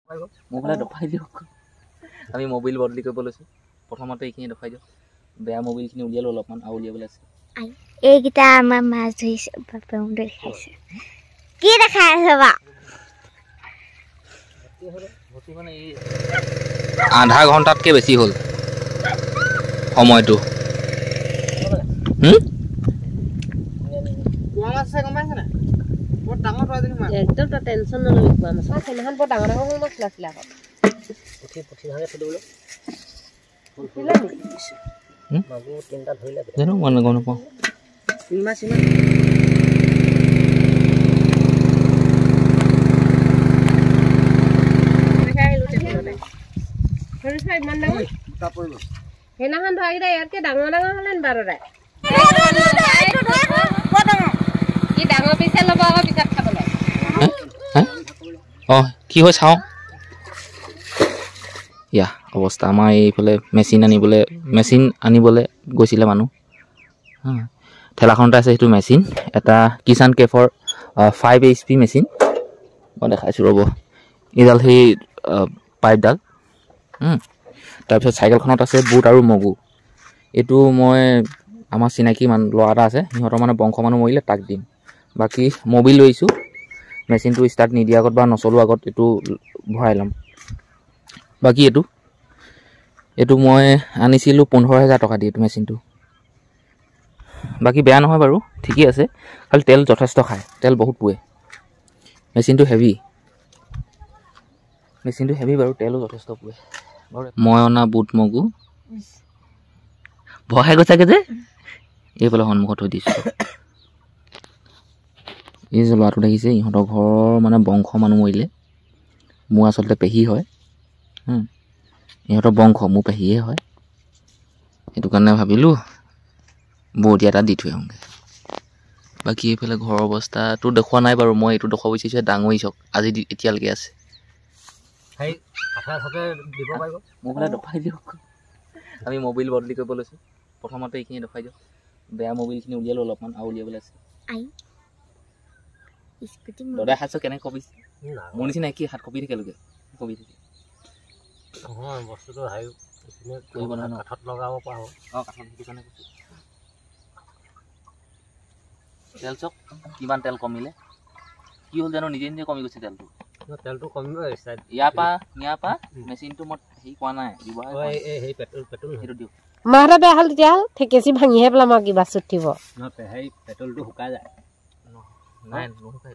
mobile দফাই দিয়ক আমি mobile বদলি কৰিব লৈছোঁ প্ৰথমতে এইখিনি দফাই দিয়ক বেয়া মোবাইলখিনি উলিয়ালোঁ অলপমান আৰু উলিয়াবলৈ আছে এইকেইটা আমাৰ মাছ ধৰিছে বাপেও দেখাইছে কি দেখাই আছে বা আধা ঘণ্টাতকৈ বেছি হ'ল সময়টো একদম টেনশ্যন নলবি কোৱা মাছ সেইদিনাখন বৰ ডাঙৰ ডাঙৰ মাছ ওলাইছিলে আকৌ জানো মানে গম নাপাওঁ সেইদিনাখন ধৰাকেইটা ইয়াতকৈ ডাঙৰ ডাঙৰ হ'লে নি বাৰু তাই কি ডাঙৰ পিছে ল'ব আকৌ পিছত খাবলৈ অঁ কি হয় চাওঁ ইয়া অৱস্থা আমাৰ এইফালে মেচিন আনিবলৈ গৈছিলে মানুহ ঠেলাখনতে আছে সেইটো মেচিন এটা কিষাণ কেফৰ 5 HP মেচিন মই দেখাইছোঁ ৰ'ব এইডাল সেই পাইপডাল তাৰপিছত চাইকেলখনত আছে বুট আৰু মগু এইটো মই আমাৰ চিনাকি ল'ৰা এটা আছে সিহঁতৰ মানে বংশ মানুহ মৰিলে তাক দিম বাকী মবিল লৈছোঁ মেচিনটো ষ্টাৰ্ট নিদিয়াৰ আগত বা নচলোৱাৰ আগত এইটো ভৰাই ল'ম বাকী এইটো মই আনিছিলোঁ 15,000 টকা দি এইটো মেচিনটো বাকী বেয়া নহয় বাৰু ঠিকেই আছে খালি তেল যথেষ্ট খায় তেল বহুত পুৱে মেচিনটো হেভি বাৰু তেলো যথেষ্ট পুৱে মই অনা বুট মগু ভয় গৈছাগে যে এইফালে সন্মুখত থৈ দিছোঁ এই যে ল'ৰাটো দেখিছে ইহঁতৰ ঘৰৰ মানে বংশ মানুহ মৰিলে মোৰ আচলতে পেহী হয় ইহঁতৰ বংশ মোৰ পেহীয়ে হয় সেইটো কাৰণে ভাবিলোঁ বৌতি এটা দি থৈ আহোঁগৈ বাকী এইফালে ঘৰৰ অৱস্থাটো দেখুওৱা নাই বাৰু মই এইটো দেখুৱাব বিচাৰিছোঁ ডাঙৰি চক আজি এতিয়ালৈকে আছে মোবাইল দফাই দিয়ক আমি মোবাইল বদলি কৰিব লৈছোঁ প্ৰথমতে এইখিনি দফাই দিয়ক বেয়া মোবাইলখিনি উলিয়ালোঁ অলপমান আৰু উলিয়াবলৈ আছে দাদাই হাত কেনেকৈ কবিছে মোৰ নিচিনা কি হাত কপি থাকে লোকে কবি থাকে বস্তুটো কাঠত লগাব পৰা হ'ব অঁ কাঠত সেইটো কাৰণে কৈছোঁ তেল চক কিমান তেল কমিলে কি হ'ল জানো নিজে নিজে কমি গৈছে তেলটো কমিব ইয়াৰ পৰা মেচিনটো মই হেৰি কৰা নাই ব্যৱহাৰ সেইটো দিয়ক মাহঁতে বেয়া হ'ল তেতিয়াহ'লে ঠেকেচি ভাঙিহে পেলাম আৰু কিবা চুটিব সেই পেট্ৰলটো শুকাই যায় নাই নুশুকাই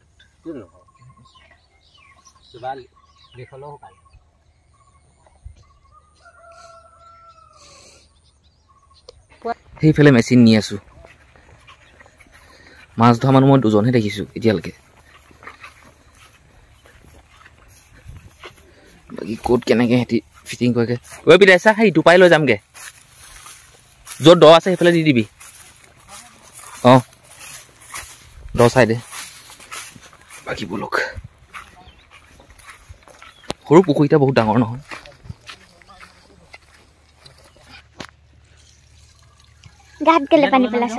কিবা লিখলেও শুকাই সেইফালে মেচিন নি আছোঁ মাছ ধৰা মানুহ মই দুজনহে দেখিছোঁ এতিয়ালৈকে বাকী ক'ত কেনেকৈ সিহঁতি ফিটিং কৰেগৈ ঐ বিদাইছা সেই টোপাই লৈ যামগৈ য'ত দ আছে সেইফালে দি দিবি অঁ দ চাইডে বাকী বলক সৰু পুখুৰীটা বহুত ডাঙৰ নহয় গাত গেলে পানী পেলাইছ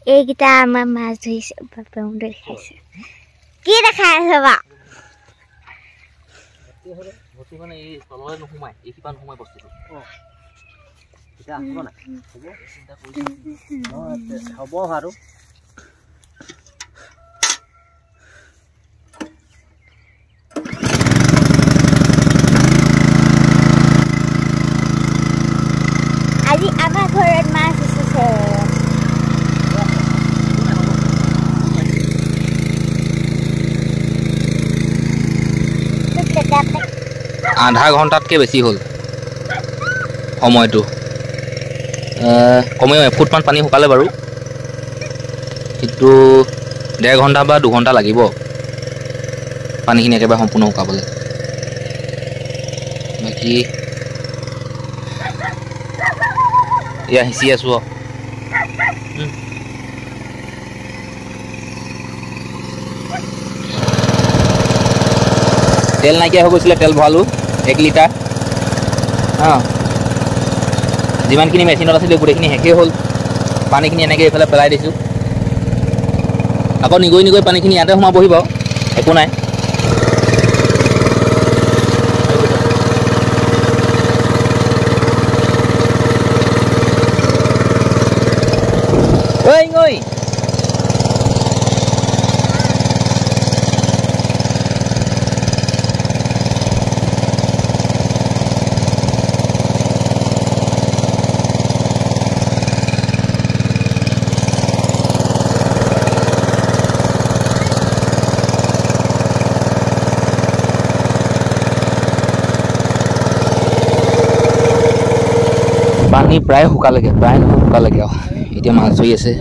এইকেইটা আমাৰ মাছ ধৰিছে বাপেও দেখাইছে কি দেখাই আছে বা মানে এই তললৈ নোসোমাই এইখিপা নোসোমাই বস্তুটো হ'ব আৰু আজি আমাৰ ঘৰত মাছ উঠিছে আধা ঘণ্টাতকৈ বেছি হ'ল সময়টো কমেও এফুটমান পানী শুকালে বাৰু কিন্তু 1.5 ঘণ্টা বা 2 ঘণ্টা লাগিব পানীখিনি একেবাৰে সম্পূৰ্ণ শুকাবলৈ বাকী এয়া সিঁচি আছোঁ তেল নাইকিয়া হৈ গৈছিলে তেল ভৰালোঁ 1 লিটাৰ অঁ যিমানখিনি মেচিনত আছিলে গোটেইখিনি শেষেই হ'ল পানীখিনি এনেকৈ এইফালে পেলাই দিছোঁ আকৌ নিগৈ পানীখিনি ইয়াতে সোমাবহি বাৰু একো নাই ঐ ngồi পানী প্ৰায় শুকালেগে প্ৰায় নহয় শুকালেগে আৰু এতিয়া মাছ ধৰি আছে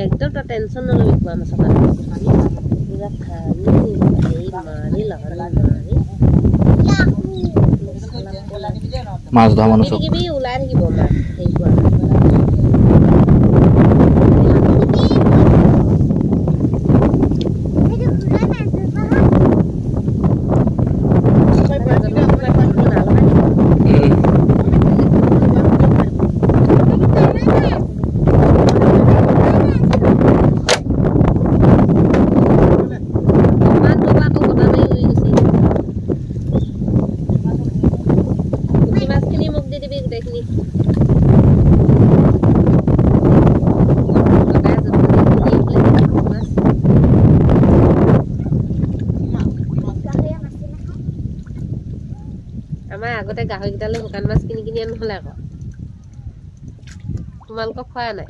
একদম তই টেনশ্যন নলবি কোৱা মাছৰ কাৰণে পুৰা খালি মাৰি মাছ ধৰা মানুহ চব কিবি ওলাই থাকিব মাছ হেৰি কৰা আমাৰ আগতে গাহৰিকেইটালৈ শুকান মাছ কিনি আনিলে আকৌ তোমালোকক খোৱা নাই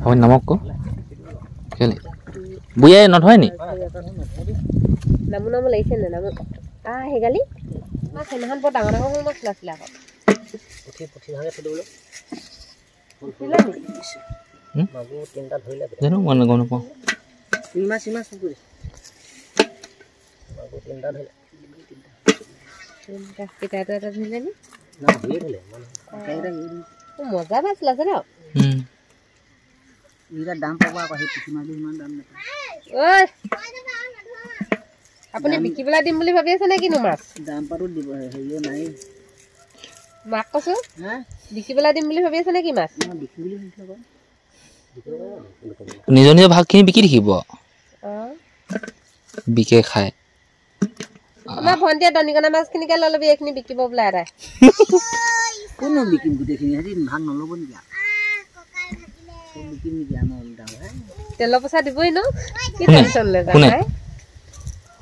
হয় নামক ক কেলে বুঢ়াই নধৰে নি নামো লাগিছে নে নামো সেইগালি মাছ সেইদিনাখন বৰ ডাঙৰ ডাঙৰ মাছ ওলাইছিলে আকৌ জানো মই গম নাপাওঁ মজা মাছ ওলাইছে ন দাম পাব আকৌ সেই পুঠি মাছবোৰ ইমান দাম নাপায় ঐ আপুনি বিকিবলৈ দিম বুলি ভাবি আছে নে কিনো মাছ দাম পাতো দিব হেৰিয়ে নাই মাক কৈছো বিকিবলৈ দিম বুলি ভাবি আছে নে কি মাছ বিকি বুলি ভাবিছিলো নিজৰ নিজৰ ভাগখিনি বিকি দেখিব বিকে খায় আমাৰ ভণ্টিয়ে দনিকণা মাছখিনিকে লৈ ল'বি এইখিনি বিকিব বোলে এটাই কোনো বিকিম গোটেইখিনি হেৰি ভাগ নল'ব নেকি বিকিম নেকি আমাৰ তেলৰ পইচা দিবই ন কি টেনশ্যন লৈ যায়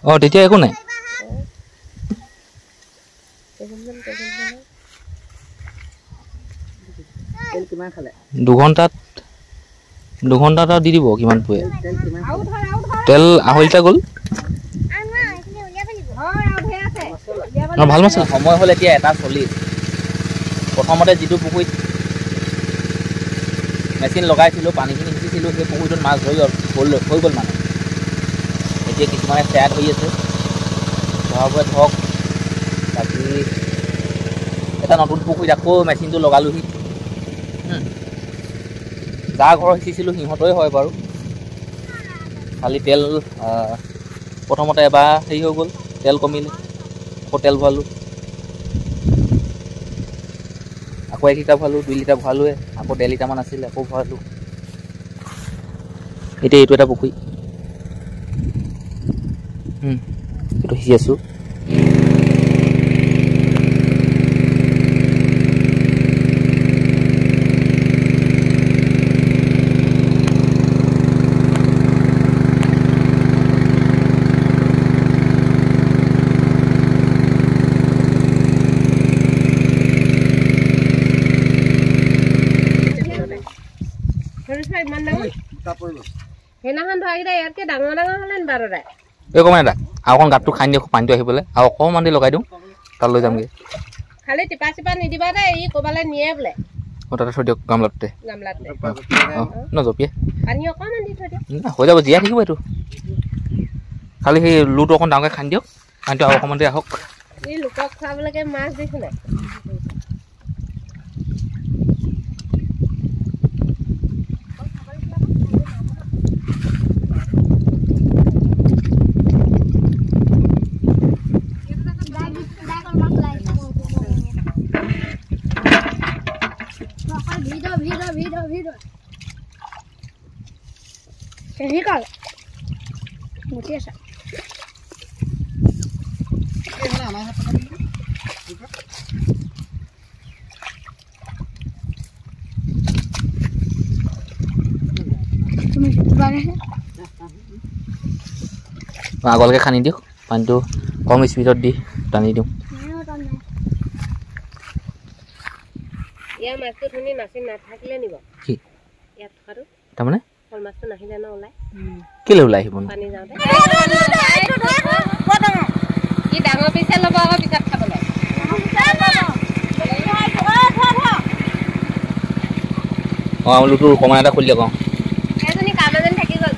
অঁ তেতিয়া একো নাই কিমান খালে 2 ঘণ্টাত দি দিব কিমান পোৱে তেল 2.5 লিটাৰ গ'ল ভাল মাছ সময় হ'ল এতিয়া এটা চলি প্ৰথমতে যিটো পুখুৰীত মেচিন লগাইছিলোঁ পানীখিনি সিঁচিছিলোঁ সেই পুখুৰীটোত মাছ হৈ গ'ল মানে এতিয়া কিছুমানে চেয়া ধৰি আছে ধৰাবোৰে ধৰক বাকী এটা নতুন পুখুৰীত আকৌ মেচিনটো লগালোহি যাৰ ঘৰ সিঁচিছিলোঁ সিহঁতৰে হয় বাৰু খালি তেল প্ৰথমতে এবাৰ হেৰি হৈ গ'ল তেল কমিলে আকৌ তেল ভৰালোঁ আকৌ 1 লিটাৰ ভৰালোঁ 2 লিটাৰ ভৰালোৱে আকৌ 1.5 লিটাৰমান আছিলে আকৌ ভৰালোঁ এতিয়া এইটো এটা পুখুৰী এইটো সিঁচি আছোঁ সেইদিনাখন ধৰাকেইটা ইয়াতকৈ ডাঙৰ হ'লে নি বাৰু দাদা এই অকণমান এটা আৰু অকণ গাঁতটো খান্দি দিয়ক পানীটো আহিবলৈ আৰু অকণমান দি লগাই দিওঁ তাত লৈ যামগৈ খালি টিপা চিপা নিদিবা দেই ই ক'ৰবালৈ নিয়ে বোলে অঁ তাতে থৈ দিয়ক গামলাটোতে অঁ নজপিয়ে পানী অকণমান দি থৈ দিয়ক হৈ যাব জীয়াই থাকিব এইটো খালি সেই লুটো অকণ ডাঙৰকৈ খান্দি দিয়ক পানীটো আৰু অকণমান দি আহক ই লোকক খুৱাবলৈকে মাছ দিছে নাই আগলৈকে খান্দি দিওঁ পানীটো কম স্পীডত দি টানি দিওঁ ইয়াৰ মাছটো ধুনি নাচি নাথাকিলে নিব কি ইয়াত থকাটো তাৰমানে শল মাছটো নাহিলে ন ওলাই কেলৈ ওলাই আহিব পানী যাওঁতে কি ডাঙৰ পিছে ল'ব আকৌ পিছত খাবলৈ অঁ লুটো কমান এটা খুলি দিয়ক অঁ এজনী কাম এজনী থাকি গ'ল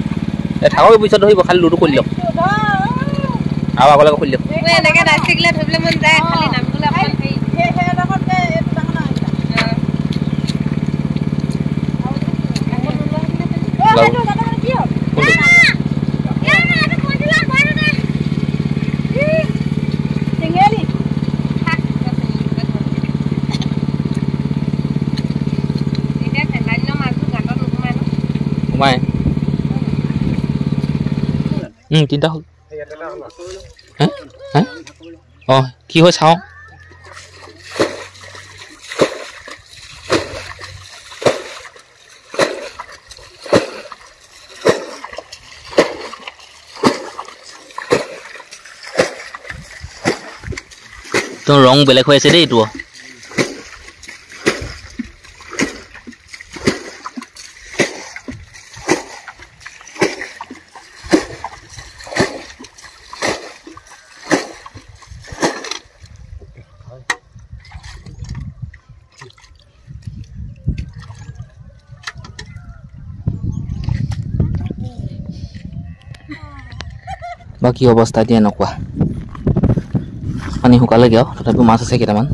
থাকক পিছত ধৰিব খালি লুটো খুলি দিয়ক আৰু আগলৈকে খুলি দিয়ক এনেকৈ ডাইচ থাকিলে ধৰিবলৈ মন যায় খালি নামিবলৈ অকণমান সোমাই তিনিটা হ'ল অঁ কি হয় চাওঁ তোৰ ৰং বেলেগ হৈ আছে দেই এইটো বাকী অৱস্থা এতিয়া এনেকুৱা পানী শুকালেগৈ আৰু তথাপিও মাছ আছে কেইটামান